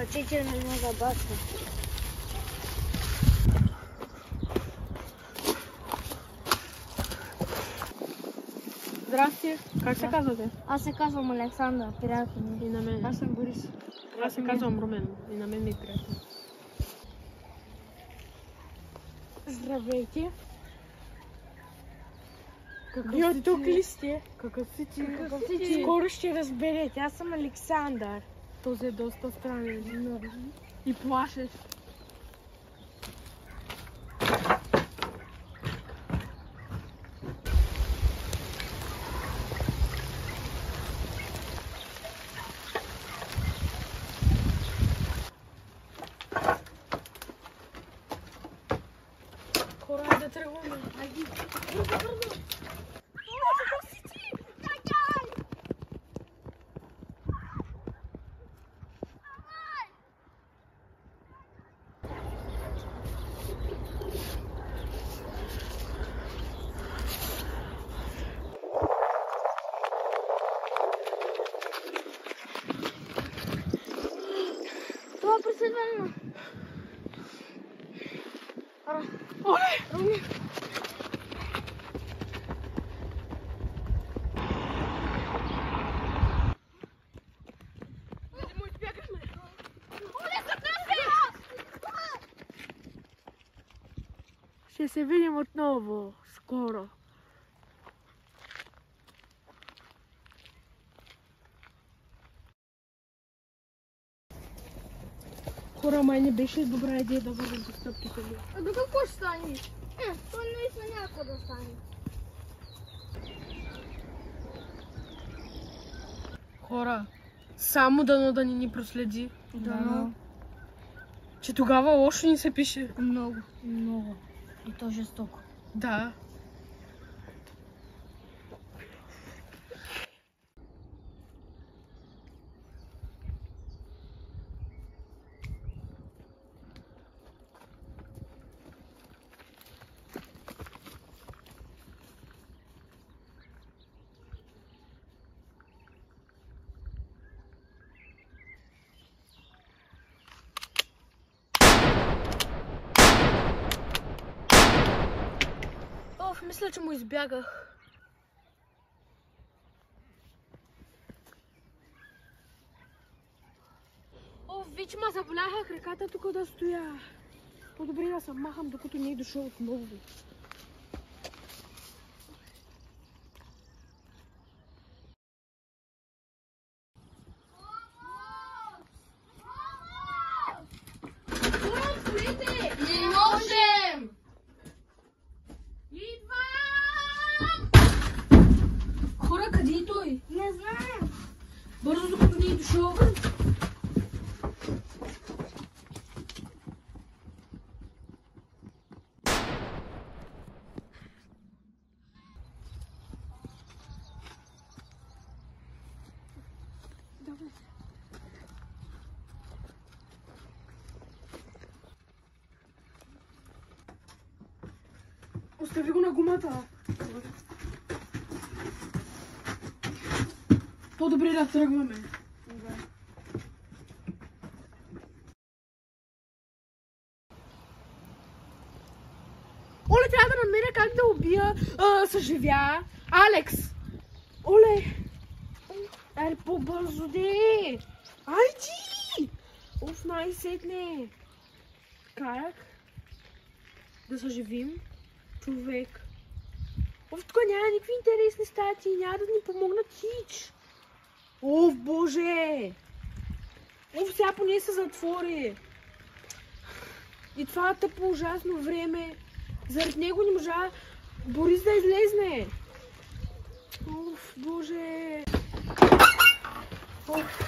Чичер ме много баса. Здрасти, как се казвате? Аз се казвам Александър, приятел ми. И на мен. Аз съм Борис. Аз се казвам Румен. И на мен ми е приятел. Здравейте. Вие тук ли сте? Какъв си ти? Какъв си ти? Скоро ще разберете. Аз съм Александър. Този е доста странен. И плашещ. Хора, да тръгваме. Айди. Това преследване. Оле! Ще се видим отново. Скоро. Хора, май не беше добра идея да върнем по стъпките ми. А до какво ще стане? То наистина някакво да стане. Хора, само дано да ни проследи. Дано. Че тогава лошо ни се пише. Много. Много. И то жестоко. Да. Мисля, че му избягах. Вече ма заболях краката тук да стоя. По-добре да се махам, докато не е дошъл отново. Не можем! Хора, къде е той? Не знаем. Бързо, докато не е дошъл. Остави го на гумата. По-добре да тръгваме. Оле, трябва да намеря как да убия съживя. Алекс! Оле! Айде по-бързо, де! Айди! Оф, най-сетне! Как да съживим човек? Оф, тук няма никакви интересни статии, няма да ни помогнат хич. Оф, боже! Оф, сега поне се затвори. И това тъпо ужасно време. Заради него не можа Борис да излезне. Оф, боже. Оф.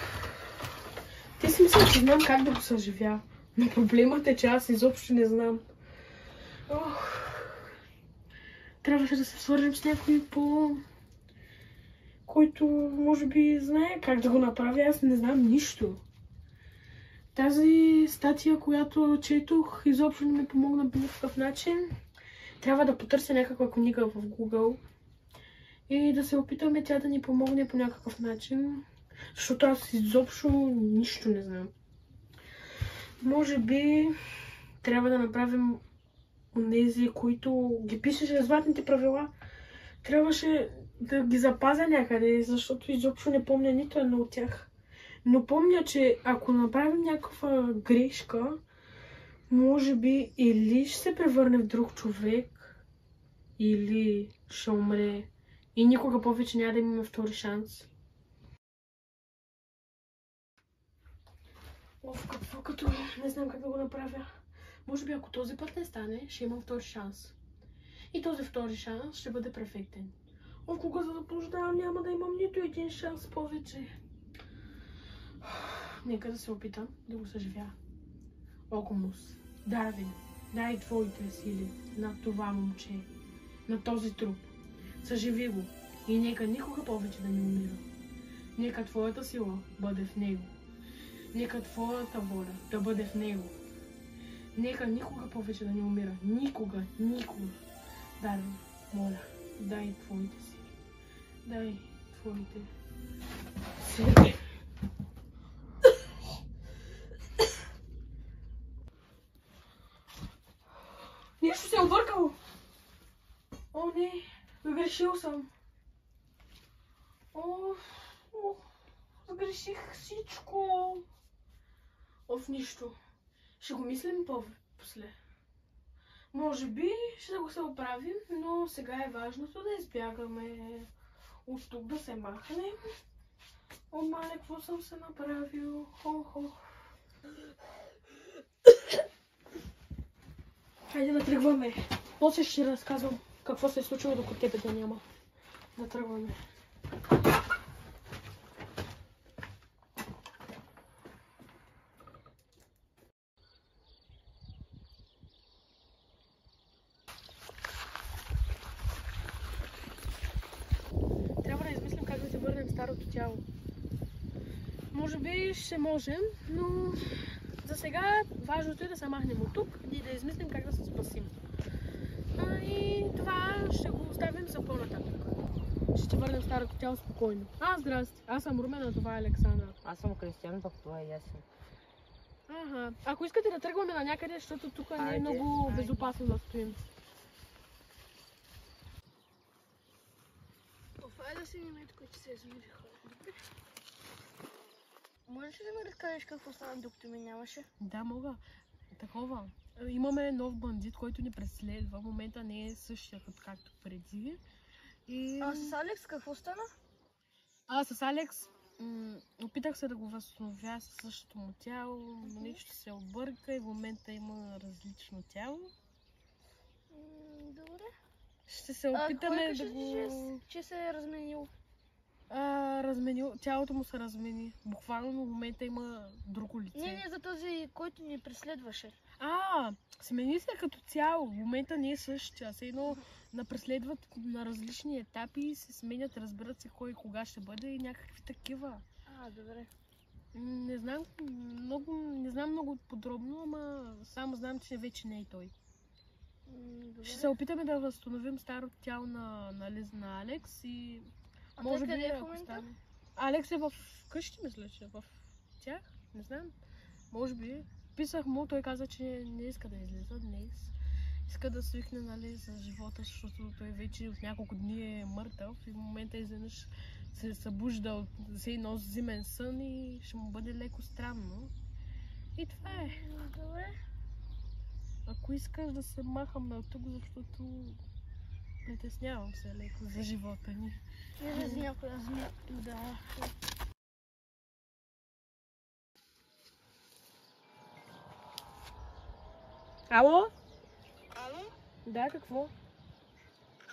Те си мисля, че знам как да го съживя. Но проблемът е, че аз изобщо не знам. Ох. Трябваше да се свържем с някой който може би знае как да го направя. Аз не знам нищо. Тази статия, която четох, изобщо не ми помогна по никакъв начин. Трябва да потърся някаква книга в Google и да се опитаме тя да ни помогне по някакъв начин, защото аз изобщо нищо не знам. Може би трябва да направим онези, които ги пишеше златните правила. Трябваше да ги запазя някъде, защото изобщо не помня нито едно от тях. Но помня, че ако направим някаква грешка, може би или ще се превърне в друг човек, или ще умре и никога повече няма да имаме втори шанс. Какво като не знам как да го направя. Може би ако този път не стане, ще имам втори шанс. И този втори шанс ще бъде перфектен. Кога се заблуждавам, няма да имам нито един шанс повече. Нека да се опитам да го съживя. Окомус, Дарвин, дай твоите сили на това момче, на този труп. Съживи го и нека никога повече да не умира. Нека твоята сила бъде в него. Нека твоята воля да бъде в него. Нека никога повече да не умира. Никога, никога. Дарвин, моля, дай твоите сили. Дай твоите сили. Нещо се е объркало. О, не. Сгрешил съм. Сгреших всичко. Нищо. Ще го мислим после. Може би ще го се оправим, но сега е важното да избягаме от тук, да се махнем. О, мале, какво съм се направил? Хайде да тръгваме. После ще разказвам какво се е случило, докато тебе да няма. Да тръгваме. Трябва да измислим как да се върнем в старото тяло. Може би ще можем, но за сега важното е да се махнем от тук и да измислим как да се спасим. И това ще го оставим за по-нататък. Ще върнем в старото тяло спокойно. Здрасти! Аз съм Румен, а това е Александра. Аз съм Кристиян, пък това е Ясен. Ако искате да тръгваме на някъде, защото тук не е много безопасно да стоим. Това да си немето, които се измириха. Можеш ли да ми разкажеш какво стана, докато ми нямаше? Да, мога. Такова. Имаме нов бандит, който ни преследва. В момента не е същия както преди. А с Алекс какво стана? С Алекс опитах се да го възстановя със същото му тяло, но нещо се обърка и в момента има различно тяло. Добре. Ще се опитаме да го... че се е разменил? Тялото му се размени. Буквално в момента има друго лице. Не за този, който ни преследваше. Смени се като цяло. В момента не е същия. Все едно преследват на различни етапи и се сменят, разбират се кой и кога ще бъде и някакви такива. Добре. Не знам много подробно, ама само знам, че вече не е той. Добре. Ще се опитаме да възстановим старото тяло на Алекс и може би къде е в момента? Алекс е в къщи, мисля, че в тях. Не знам. Може би. Писах му, той каза, че не иска да излиза днес. Иска да свикне, с живота, защото той вече от няколко дни е мъртъв и в момента изведнъж се събужда от едно зимен сън и ще му бъде леко странно. И това е. Добре. Ако искаш да се махам на тук, защото притеснявам се леко за живота ни. Не за някоя змия. Да. Ало? Ало? Да, какво?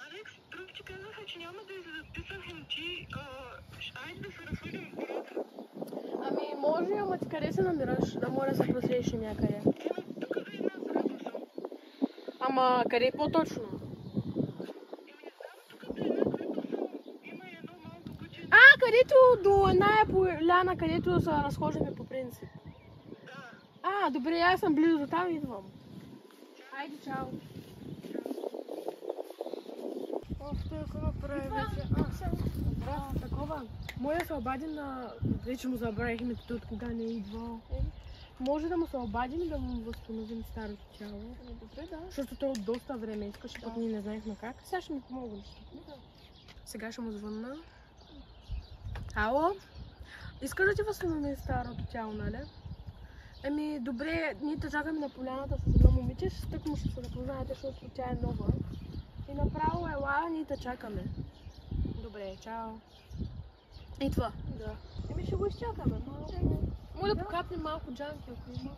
Алекс, друг ти казаха, че няма да излизат. Писах им ти. Айде да се разходим в гората. Може, ама ти къде се намираш? Да мога да се просрещи някъде. Тук за една сграда съм. Ама къде по-точно? Не знам, тук до една, където съм. Има едно малко куче. Където до една поляна, където се разхождаме по принцип. Да. Добре, аз съм близо до там и идвам. Айде, чао. Той ако направи вече. Такова. Моля се обади вече му забравих името от кога не е идвал. Може да му се обадим и да му възстановим старото тяло. Добре, да. Защото той от доста време искаше, пък ние не знаехме как. Сега ще ми помогнеш. Сега ще му звънна. Ало? Искаш да ти възстановим старото тяло, нали? Еми, добре, ние те чакаме на поляната с едно момиче, тък му ще се запознаете, защото тя е нова. И направо ела, ние те чакаме. Добре, чао. И това? Да. Еми ще го изчакаме малко. Може да покапнем малко джанки, ако има.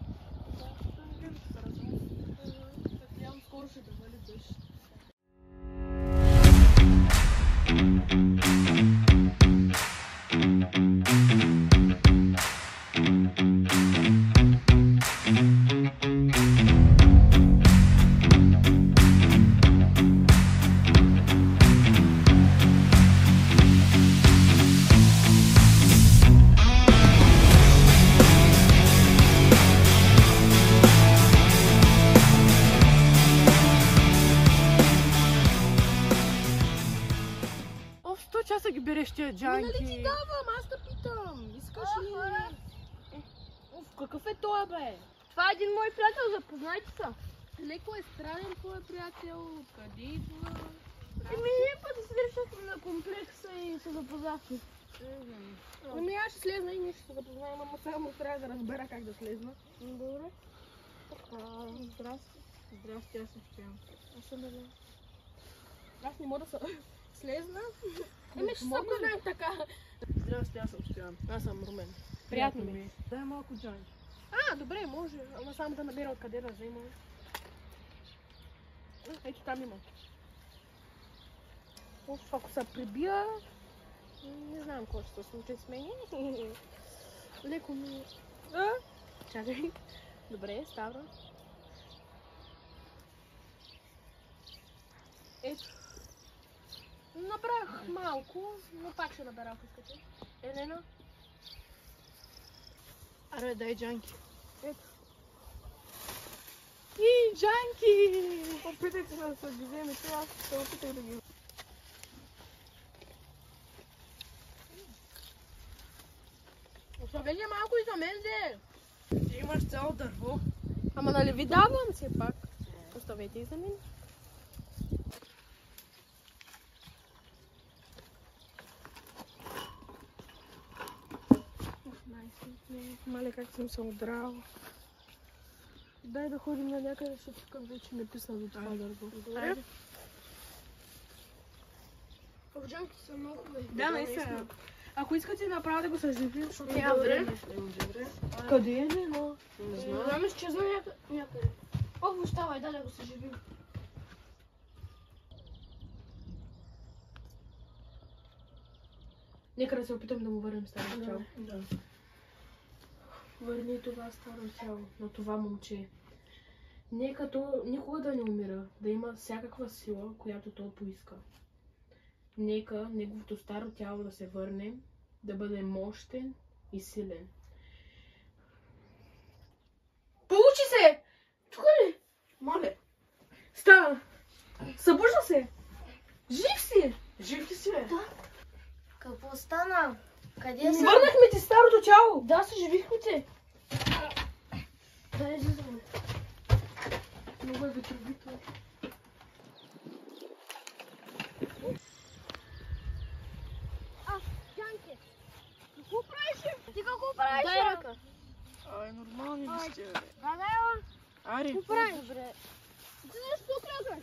Надявам скоро ще да вали дъжд. Часа ги береш тия джанки. Нали ти давам, аз да питам. Искаш ли? Оф, какъв е той, бе? Това е един мой приятел, запознайте се. Леко е странен твой приятел. Къде идва? Еми, ние пъти се решихме на комплекса и се запознахме. Ами аз ще слезна и ние ще се запознаем, ама само трябва да разбера как да слезна. Добре. Здрасти. Здрасти, аз съм Стоян. Аз съм Елена. Аз не мога да се слезна. Еми ще се познаем така. Здрасти, аз съм Стоян. Аз съм Румен. Приятно ми е. Дай малко джанки. Добре, може. Ама само да набера откъде да взема. Ето там има. Ако се прибия, не знам какво ще се случи с мен. Леко ми... Чакай. Добре, става. Ето. Набрах малко, но пак ще набера, ако искате. Елена? Аре, дай джанки. Ето. И джанки! Опитайте се да се ги вземе това, аз се опитах да ги... Оставете малко и за мен, зе! Ти имаш цяло дърво. Ама нали ви давам все пак? Оставете и за мен. Мале, как съм се удрала. Дай да ходим на някъде, защото тук вече ме писна до това дърво. Добре? Овджанките са много хубави. Да, наистина. Ако искате направо да го съживим, защото Няма време. Къде е, но? Не знам, изчезна някъде. О, оставай, дай да го съживим. Нека да се опитам да му върнем старото тяло. Да. Върни това старо тяло на това момче. Нека то никога да не умира, да има всякаква сила, която той поиска. Нека неговото старо тяло да се върне, да бъде мощен и силен. Получи се! Тук ли? Моля. Става! Събужда се! Жив си! Жив ли си, бе? Да. Какво стана? Къде са? Върнахме ти старото тяло! Да, съживихме те. Дай излизаме. Много е ветровито. Джанки, какво правиш? Ти какво правиш? Дай ръка. Ай, нормални ли сте, бе? Да, дай, Ари. какво правиш? Добре. Ти нещо тук ръка.